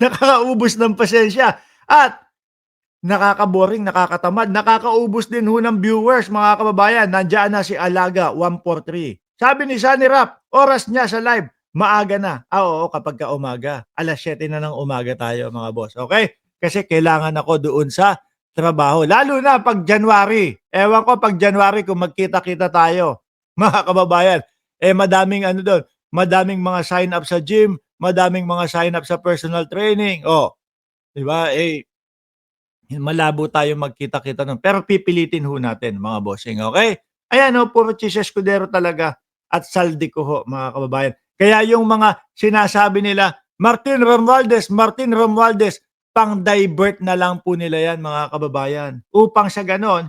nakakaubos ng pasensya at nakaka-boring, nakakatamad, nakakaubos din ho ng viewers mga kababayan. Nandiyan na si Alaga 143. Sabi ni Sunny Rap, oras niya sa live, maaga na. Oo, kapag ka umaga. Alas 7 na ng umaga tayo mga boss. Okay? Kasi kailangan ako doon sa trabaho. Lalo na pag January. Ewan ko pag January kung magkita-kita tayo. Mga kababayan. Madaming ano doon. Madaming mga sign up sa gym. Madaming mga sign up sa personal training. Oh, di ba? Malabo tayo magkita-kita nun. Pero pipilitin ho natin mga bossing, okay? Ayan ho, puro Chis Escudero talaga at saldi ko ho mga kababayan. Kaya yung mga sinasabi nila, Martin Romualdez, pang-divert na lang po nila yan mga kababayan. Upang sa ganon,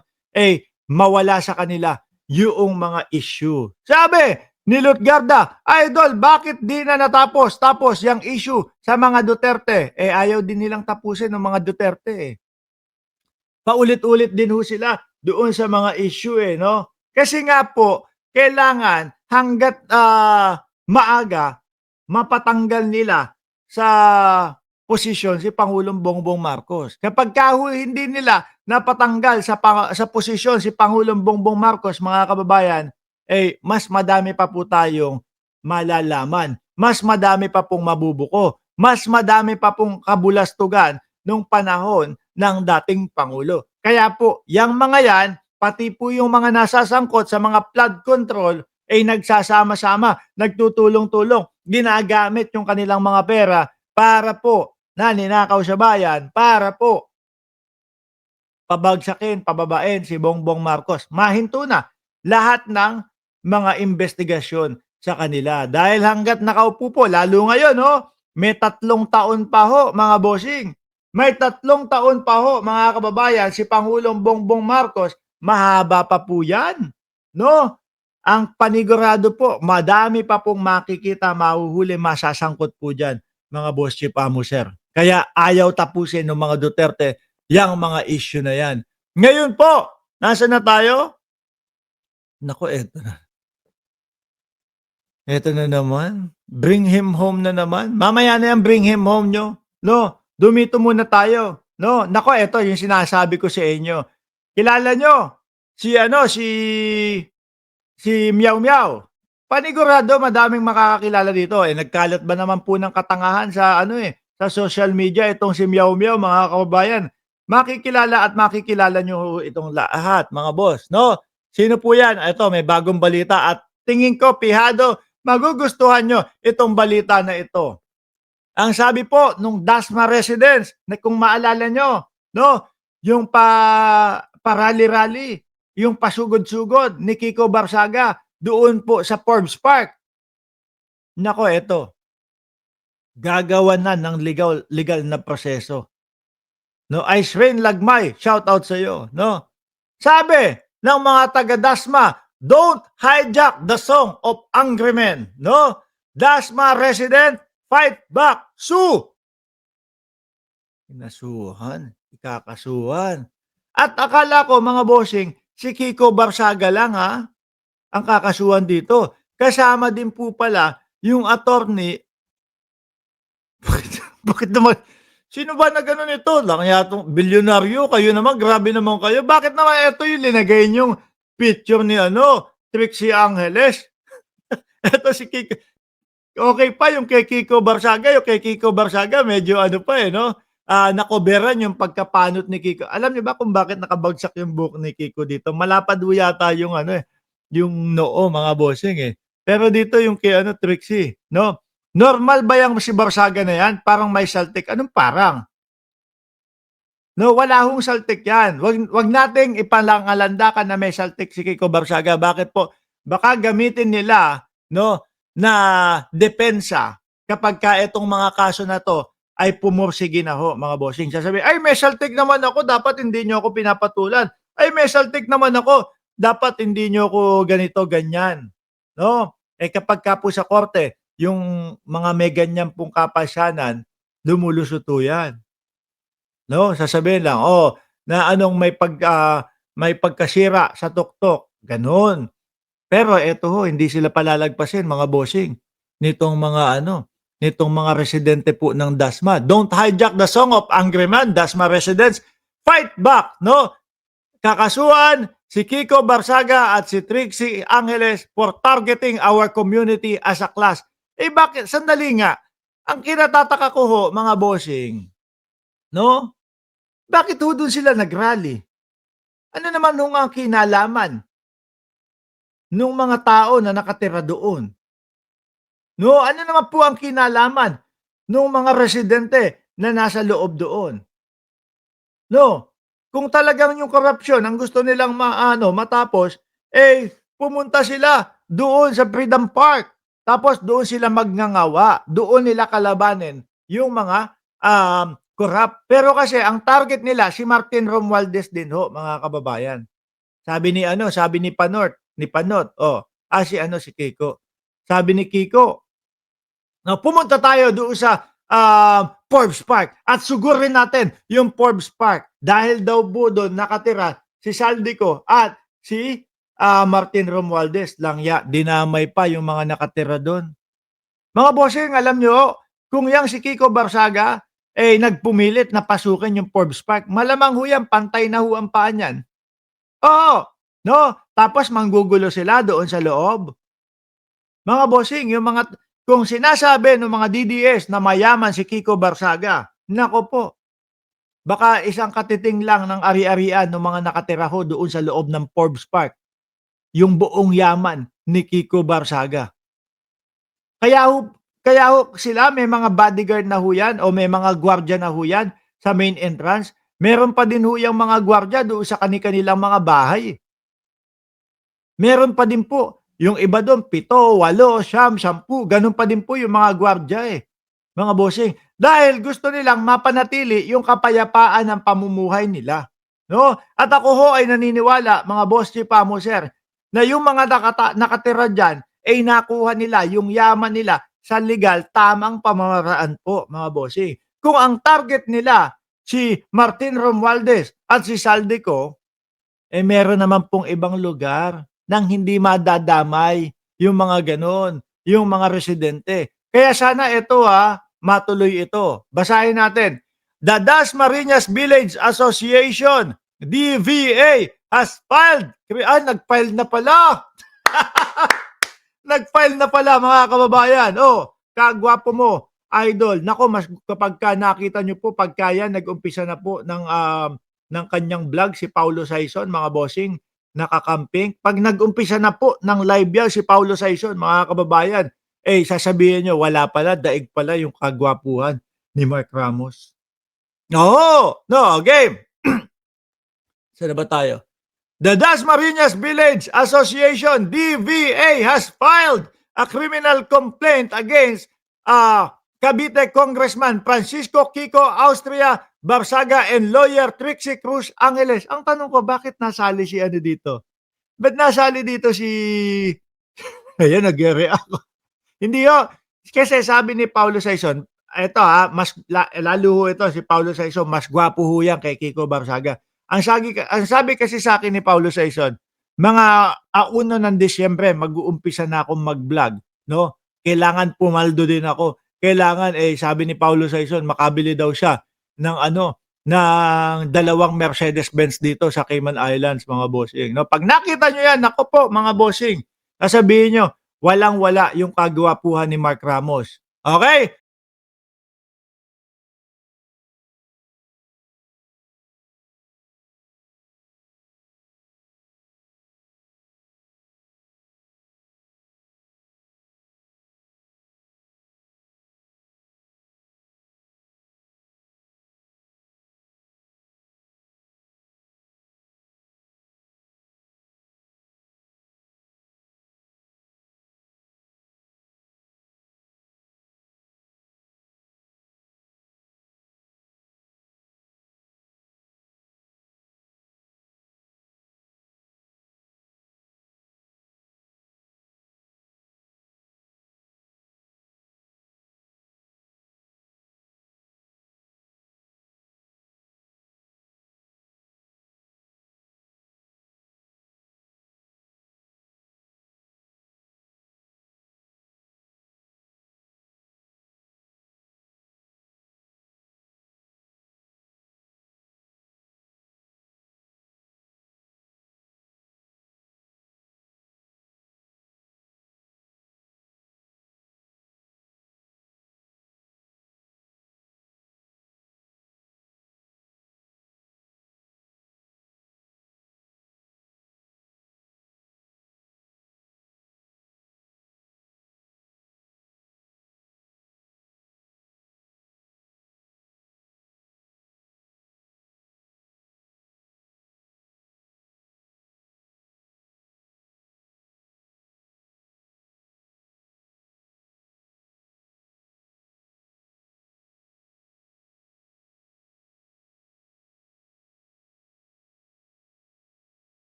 mawala sa kanila yung mga issue. Sabi ni Lutgarda, Idol, bakit di na natapos? Tapos yung issue sa mga Duterte, ayaw din nilang tapusin ng mga Duterte paulit-ulit din ho sila doon sa mga issue no? Kasi nga po, kailangan hanggat maaga, mapatanggal nila sa posisyon si Pangulong Bongbong Marcos. Kapag hindi nila napatanggal sa posisyon si Pangulong Bongbong Marcos, mga kababayan, mas madami pa po tayong malalaman. Mas madami pa pong mabubuko. Mas madami pa pong kabulastugan nung panahon ng dating Pangulo. Kaya po, yung mga yan, pati po yung mga nasasangkot sa mga flood control, nagsasama-sama, nagtutulong-tulong, ginagamit yung kanilang mga pera para po na ninakaw sa bayan, para po pabagsakin, pababain si Bongbong Marcos. Mahinto na lahat ng mga investigasyon sa kanila. Dahil hanggat nakaupo po, lalo ngayon, may 3 taon pa ho, mga bossing. May 3 taon pa ho, mga kababayan, si Pangulong Bongbong Marcos, mahaba pa po yan. No? Ang panigurado po, madami pa pong makikita, mahuhuli, masasangkot po dyan, mga boss chief amo sir. Kaya ayaw tapusin ng mga Duterte yang mga issue na yan. Ngayon po, nasa na tayo? Nako, eto na. Eto na naman. Bring him home na naman. Mamaya na yan, bring him home nyo. No, dumito muna tayo. No, nako, eto yung sinasabi ko sa inyo. Kilala nyo, si Meow Meow. Panigurado, madaming makakakilala dito. Nagkalat ba naman po ng katangahan sa sa social media itong si Meow Meow, mga kababayan. Makikilala at makikilala nyo itong lahat, mga boss. No? Sino po yan? Ito, may bagong balita at tingin ko, pihado, magugustuhan nyo itong balita na ito. Ang sabi po nung Dasma residents, na kung maalala nyo, no, yung parali-rally, yung pasugod-sugod ni Kiko Barsaga doon po sa Forbes Park. Nako, eto. Gagawa na ng legal na proseso. No, Ice Rain Lagmay, shout out sa iyo, no? Sabi ng mga taga Dasma, don't hijack the song of angry men, no? Dasma resident, fight back, sue. Kinasuhan, ikakasuhan. At akala ko mga bossing, si Kiko Barsaga lang ang kakasuhan dito. Kasama din po pala yung attorney. Bakit naman? Sino ba na gano'n ito? Lang yatong bilyonaryo, kayo naman, grabe naman kayo. Bakit naman ito yung linagay niyong picture ni Trixie Angeles? Ito si Kiko. Okay pa yung kay Kiko Barsaga. Yung kay Kiko Barsaga, medyo no? Nakoberan yung pagkapanot ni Kiko. Alam niyo ba kung bakit nakabagsak yung buhok ni Kiko dito? Malapad yata yung yung noo, mga bossing Pero dito yung kay Trixie, no? Normal ba yung si Barsaga na yan? Parang may saltik. Anong parang? No, wala hong saltik yan. Wag nating ipalangalandakan na may saltik si Kiko Barsaga. Bakit po? Baka gamitin nila na depensa kapag ka itong mga kaso na to ay pumursige na ho, mga bossing. Sasabi, ay may saltik naman ako, dapat hindi nyo ako pinapatulan. Ay may saltik naman ako, dapat hindi nyo ako ganito, ganyan. No? Kapag ka po sa korte, yung mga may ganyan pong kapasyanan, lumulusuto yan. No, sasabihin lang, na anong may pagkasira sa tuktok, gano'n. Pero eto ho, hindi sila palalagpasin, mga bossing, nitong mga nitong mga residente po ng Dasma. Don't hijack the song of Angry Man, Dasma residents. Fight back, no? Kakasuhan si Kiko Barsaga at si Trixie Angeles for targeting our community as a class. Eh bakit? Sandali nga. Ang kinatataka ko ho, mga bossing, no? Bakit ho doon sila nag-rally? Ano naman ho ang kinalaman nung mga tao na nakatira doon? No, ano naman po ang kinalaman nung mga residente na nasa loob doon? No, kung talagang yung korapsyon ang gusto nilang maano, matapos, eh, pumunta sila doon sa Freedom Park. Tapos doon sila magngangawa, doon nila kalabanin yung mga, korap. Pero kasi ang target nila si Martin Romualdez din ho, mga kababayan. Sabi ni ano, sabi ni Panot, oh, si ano, si Kiko. Sabi ni Kiko, no, pumunta tayo doon sa Forbes Park at sugurin natin yung Forbes Park dahil daw po doon nakatira si Saldico at si Martin Romualdez lang dinamay pa yung mga nakatira doon. Mga bossing, alam nyo, kung yang si Kiko Barsaga nagpumilit na pasukin yung Forbes Park, malamang ho yan, pantay na ho ang paan yan. Oo, no? Tapos manggugulo sila doon sa loob. Mga bossing, yung mga kung sinasabi ng mga DDS na mayaman si Kiko Barsaga, nako po, baka isang katiting lang ng ari-arian ng mga nakatira ho doon sa loob ng Forbes Park, yung buong yaman ni Kiko Barsaga. Kaya ho sila may mga bodyguard na ho yan o may mga gwardiya na ho yan sa main entrance. Meron pa din ho yung mga gwardiya doon sa kani-kanilang mga bahay. Meron pa din po, yung iba do'n 7, 8, 9, 10, gano'n pa din po yung mga gwardiya, mga bossing. Dahil gusto nilang mapanatili yung kapayapaan ng pamumuhay nila, 'no? At ako ho ay naniniwala, mga boss chief sir, na yung mga nakatira diyan ay nakuha nila yung yaman nila sa legal, tamang pamamaraan po, mga bossing. Kung ang target nila si Martin Romualdez at si Saldico, meron naman pong ibang lugar nang hindi madadamay yung mga gano'n, yung mga residente. Kaya sana ito, matuloy ito. Basahin natin. The Dasmariñas Village Association, DVA, has filed. Nag-file na pala. Nag-file na pala, mga kababayan. Oh, kagwapo mo, idol. Nako, mas kapag nakita nyo po, pagka yan, nag-umpisa na po ng kanyang vlog, si Paulo Saison, mga bossing, nakakamping. Pag nag-umpisa na po ng live yan, si Paulo Saison, mga kababayan, sasabihin nyo, wala pala, daig pala yung kagwapuhan ni Mark Ramos. No, no, game. Saan na ba tayo? The Dasmariñas Village Association, DVA, has filed a criminal complaint against Cavite Congressman Francisco Kiko Austria Barsaga and lawyer Trixie Cruz Angeles. Ang tanong ko, bakit nasali si ano dito? Ba't nasali dito si... Ayan, nag-react. Hindi ho. Kasi sabi ni Paulo Saison, eto mas lalo ho ito si Paulo Saison, mas gwapo ho yan kay Kiko Barsaga. Ang sabi kasi sa akin ni Paulo Saison, mga 1 ng Disyembre mag-uumpisa na akong mag-vlog, no? Kailangan pumaldo din ako. Kailangan sabi ni Paulo Saison makabili daw siya ng ng 2 Mercedes-Benz dito sa Cayman Islands, mga bossing, no? Pag nakita niyo yan, nako po, mga bossing, sasabihin niyo, walang-wala yung kagwapuhan ni Mark Ramos. Okay?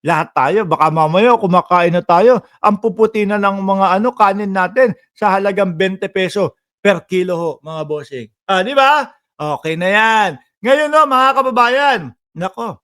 Lahat tayo baka mamaya kumakain na tayo, ang puputi na ng mga ano, kanin natin sa halagang ₱20 per kilo ho, mga bossing. 'Di ba? Okey na 'yan. Ngayon ho, mga kababayan, naku,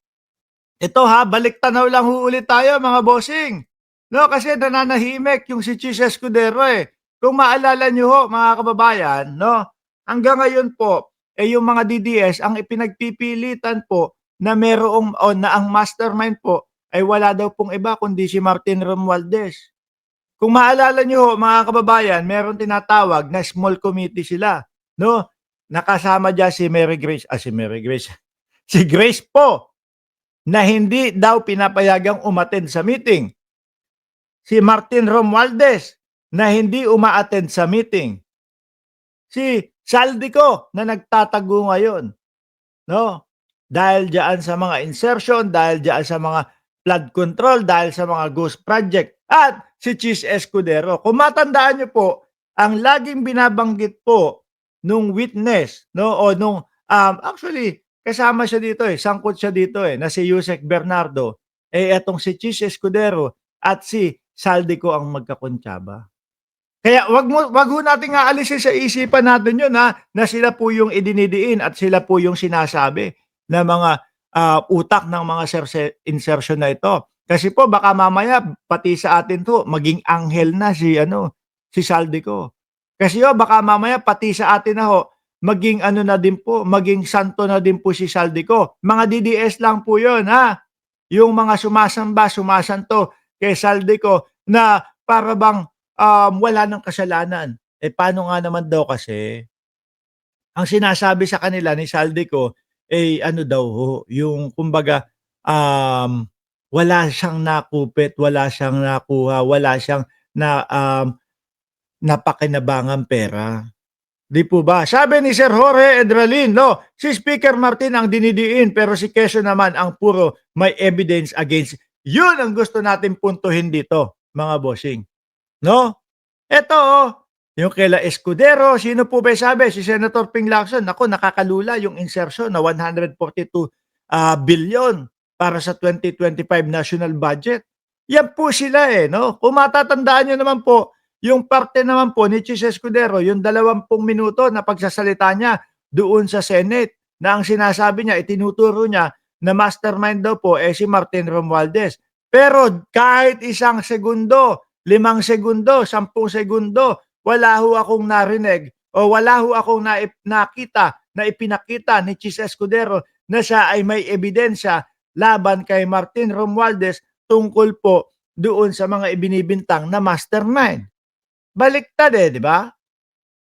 ito ha, balik tanaw lang ho ulit tayo mga bossing. 'No, kasi nananahimik yung si Chis Escudero, eh. Kung maalala niyo ho mga kababayan 'no, hanggang ngayon po, yung mga DDS ang ipinagpipilitan po na merong o na ang mastermind po ay wala daw pong iba kundi si Martin Romualdez. Kung maalala niyo ho mga kababayan, merong tinatawag na small committee sila 'no, nakasama diyan si Mary Grace, si Grace po na hindi daw pinapayagang umattend sa meeting. Si Martin Romualdez na hindi uma-attend sa meeting. Si Saldico na nagtatago ngayon, 'no? Dahil diyan sa mga insertion, dahil diyan sa mga flood control, dahil sa mga ghost project at si Chis Escudero. Kung matandaan niyo po, ang laging binabanggit po nung witness, 'no, o nung, actually kasama siya dito, eh, sangkot siya dito, eh, na si Yusek Bernardo, eh, etong si Chis Escudero at si Saldico ang magkakontsaba. Kaya wag ho nating aalisin sa isipan natin 'yun, na sila po yung idinidiin at sila po yung sinasabi na mga, utak ng mga insertion na ito. Kasi po baka mamaya pati sa atin 'to maging anghel na si ano, si Saldico. Kasi ho baka mamaya pati sa atin na ho maging ano na din po, maging santo na din po si Saldico. Mga DDS lang po 'yun, yung mga sumasamba, sumasanto kay Saldico na para bang wala ng kasalanan. Eh, paano nga naman daw kasi, ang sinasabi sa kanila ni Saldico, eh, ano daw ho, yung kumbaga, wala siyang nakupit, wala siyang nakuha, wala siyang na, napakinabangang pera. 'Di po ba? Sabi ni Sir Jorge Edralin, 'no, si Speaker Martin ang dinidiin pero si Quezon naman ang puro may evidence against. 'Yun ang gusto natin puntuhin dito, mga bossing, 'no? Eto, yung kaila Escudero, sino po ba yung sabi? Si Senator Ping Lacson. Naku, nakakalula yung insertion na 142 billion para sa 2025 national budget. Yan po sila, eh, 'no? Kung matatandaan niyo naman po, yung parte naman po ni Chis Escudero, yung 20 minuto na pagsasalita niya doon sa Senate na ang sinasabi niya, itinuturo niya na mastermind daw po, eh, si Martin Romualdez. Pero kahit isang segundo, 5 segundo, 10 segundo, wala ho akong narinig o wala ho akong nakita na ipinakita ni Chis Escudero na siya ay may ebidensya laban kay Martin Romualdez tungkol po doon sa mga ibinibintang na mastermind. Baliktad, eh, di ba?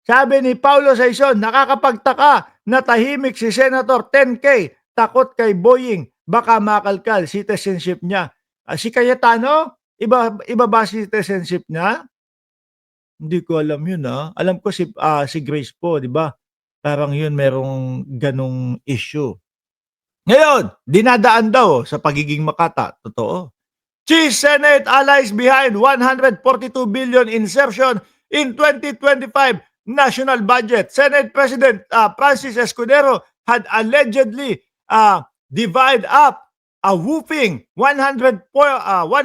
Sabi ni Paulo Saison, nakakapagtaka na tahimik si Senator 10K, takot kay Boying, baka makalkal citizenship niya. Si Cayetano, iba ba citizenship niya? Hindi ko alam yun, Alam ko si Grace po, 'di ba? Parang yun merong ganong issue. Ngayon, dinadaan daw sa pagiging makata, totoo. Chief Senate allies behind 142 billion insertion in 2025 national budget. Senate President Francis Escudero had allegedly divide up a whooping 142.7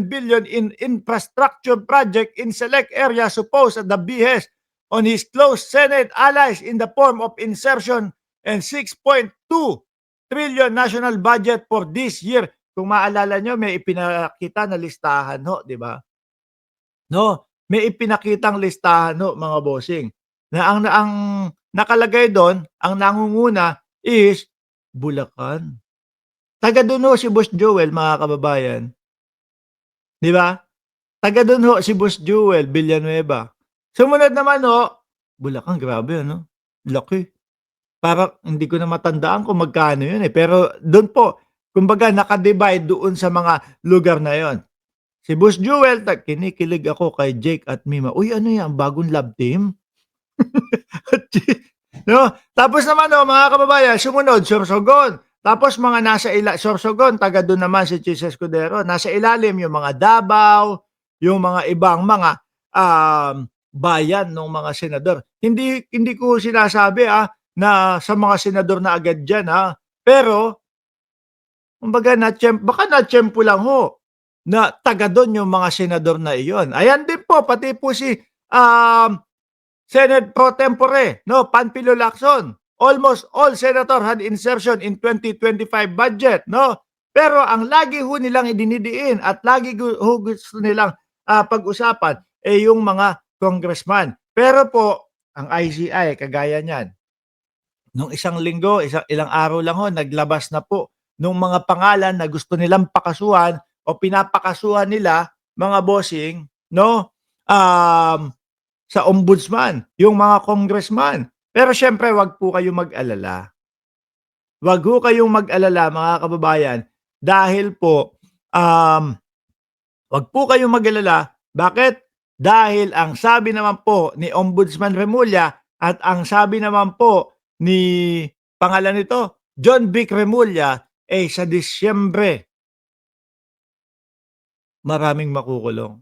billion in infrastructure project in select areas supposed at the behest on his close Senate allies in the form of insertion and 6.2 trillion national budget for this year. Kung maalala nyo, may ipinakita na listahan ho, di ba? No, may ipinakitang listahan ho, mga bossing, na ang nakalagay doon, ang nangunguna is Bulacan. Taga doon ho si Boss Joel, mga kababayan. Di ba? Taga doon ho si Boss Joel Villanueva. Sumunod naman ho, Bulacan, grabe ano? Laki. Parang hindi ko na matandaan kung magkano yun, eh. Pero doon po, kumbaga naka-divide doon sa mga lugar na yon. Si Boss Joel, kinikilig ako kay Jake at Mima. Uy, ano yan, bagong love team? No? Tapos naman mga kababayan, sumunod, Sorsogon. Tapos mga nasa Sorsogon, taga doon naman si Chis Escudero. Nasa ilalim yung mga Davao, yung mga ibang mga bayan ng mga senador. Hindi ko sinasabi na sa mga senador na agad diyan, pero Kumbaga baka natiyempo lang ho na taga dun yung mga senador na iyon. Ayan din po, pati po si, um, Senate Pro Tempore, no, Panfilo Lacson. Almost all senator had insertion in 2025 budget, no? Pero ang lagi ho nilang idinidiin at lagi gusto nilang pag-usapan yung mga congressman. Pero po, ang ICI, kagaya niyan, nung isang linggo, ilang araw lang ho, naglabas na po nung mga pangalan na gusto nilang pakasuhan o pinapakasuhan nila, mga bossing, no? Um, sa ombudsman, yung mga congressman. Pero siyempre, wag po kayong mag-alala. Wag ho kayong mag-alala, mga kababayan, dahil po, wag po kayong mag-alala. Bakit? Dahil ang sabi naman po ni Ombudsman Remulla at ang sabi naman po ni, pangalan nito, John Vic Remulla, sa Disyembre, maraming makukulong.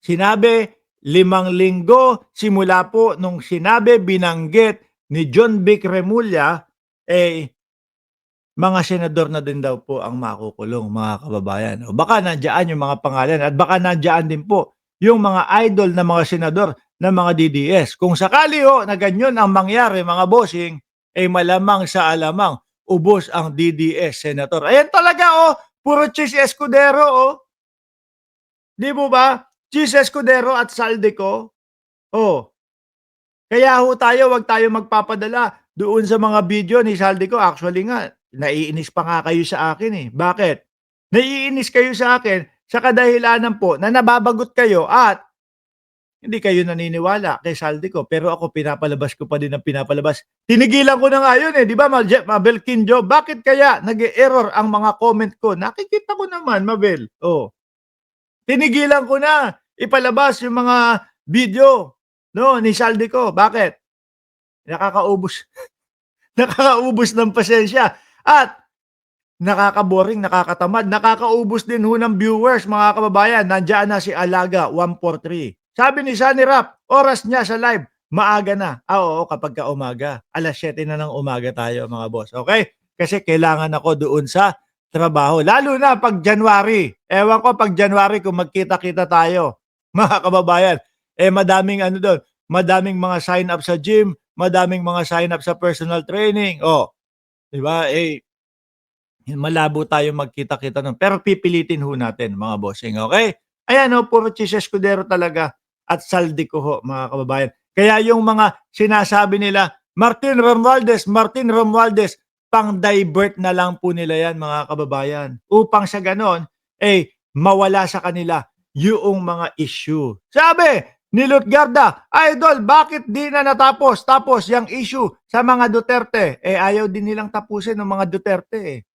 Sinabi, 5 linggo simula po nung sinabi, binanggit ni John Vic Remulla, mga senador na din daw po ang makukulong, mga kababayan. O baka nandiyan yung mga pangalan at baka nandiyan din po yung mga idol na mga senador na mga DDS. Kung sakali ho na ganyan ang mangyari, mga bossing, malamang sa alamang ubos ang DDS senator. Ayan talaga, puro Chis Escudero, Di mo ba? Chis Escudero at Saldico. Kaya ho tayo, wag tayo magpapadala doon sa mga video ni Saldico. Actually nga, naiinis pa nga kayo sa akin eh. Bakit? Naiinis kayo sa akin sa kadahilanan po na nababagot kayo at hindi kayo naniniwala kay Saldico. Pero ako, pinapalabas ko pa din ang pinapalabas. Tinigilan ko na nga yun eh. Di ba, Mabel Kinjo? Bakit kaya nag-error ang mga comment ko? Nakikita ko naman, Mabel. Tinigilan ko na ipalabas yung mga video, no, ni Saldico. Bakit? Nakakaubos. Nakakaubos ng pasensya at nakaka-boring, nakakatamad, nakakaubos din ho ng viewers, mga kababayan. Nandiyan na si Alaga 143. Sabi ni Sunny Rap, oras niya sa live, maaga na. Oo, kapag ka umaga. 7:00 na ng umaga tayo, mga boss. Okay? Kasi kailangan ako doon sa trabaho. Lalo na pag January. Ewan ko pag January kung magkita-kita tayo, mga kababayan. Madaming ano doon, madaming mga sign up sa gym, madaming mga sign up sa personal training. Di ba? Malabo tayo magkita-kita nun. Pero pipilitin ho natin, mga bossing. Okay? Ayan puro Chis Escudero talaga at Saldico ho, mga kababayan. Kaya yung mga sinasabi nila, Martin Romualdez, pang-divert na lang po nila yan, mga kababayan. Upang sa ganon, mawala sa kanila yung mga issue. Sabi ni Lutgarda, Idol, bakit di na natapos? Tapos yung issue sa mga Duterte, ayaw din nilang tapusin ng mga Duterte.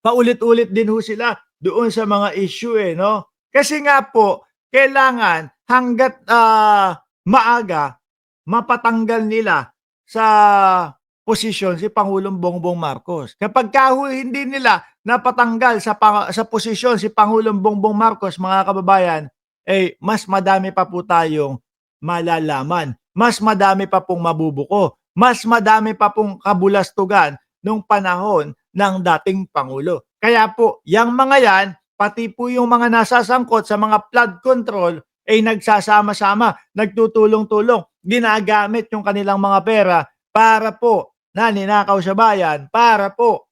Paulit-ulit din ho sila doon sa mga issue no? Kasi nga po, kailangan hanggat maaga, mapatanggal nila sa posisyon si Pangulong Bongbong Marcos. Kapag hindi nila napatanggal sa posisyon si Pangulong Bongbong Marcos, mga kababayan, mas madami pa po tayong malalaman. Mas madami pa pong mabubuko. Mas madami pa pong kabulastugan nung panahon ng dating Pangulo. Kaya po, yung mga yan, pati po yung mga nasasangkot sa mga flood control, nagsasama-sama, nagtutulong-tulong, ginagamit yung kanilang mga pera para po na ninakaw sa bayan, para po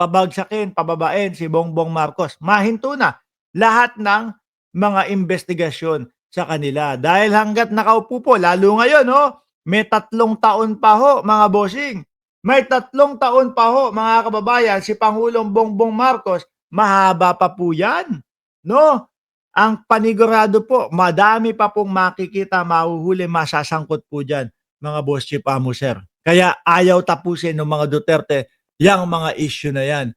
pabagsakin, pababain si Bongbong Marcos. Mahinto na lahat ng mga investigasyon sa kanila. Dahil hanggat nakaupo po, lalo ngayon, may 3 taon pa ho, mga bossing. May 3 taon pa ho, mga kababayan, si Pangulong Bongbong Marcos, mahaba pa po yan. No? Ang panigurado po, madami pa pong makikita, mahuhuli, masasangkot po dyan, mga boss chief amo, sir. Kaya ayaw tapusin ng mga Duterte yung mga issue na yan.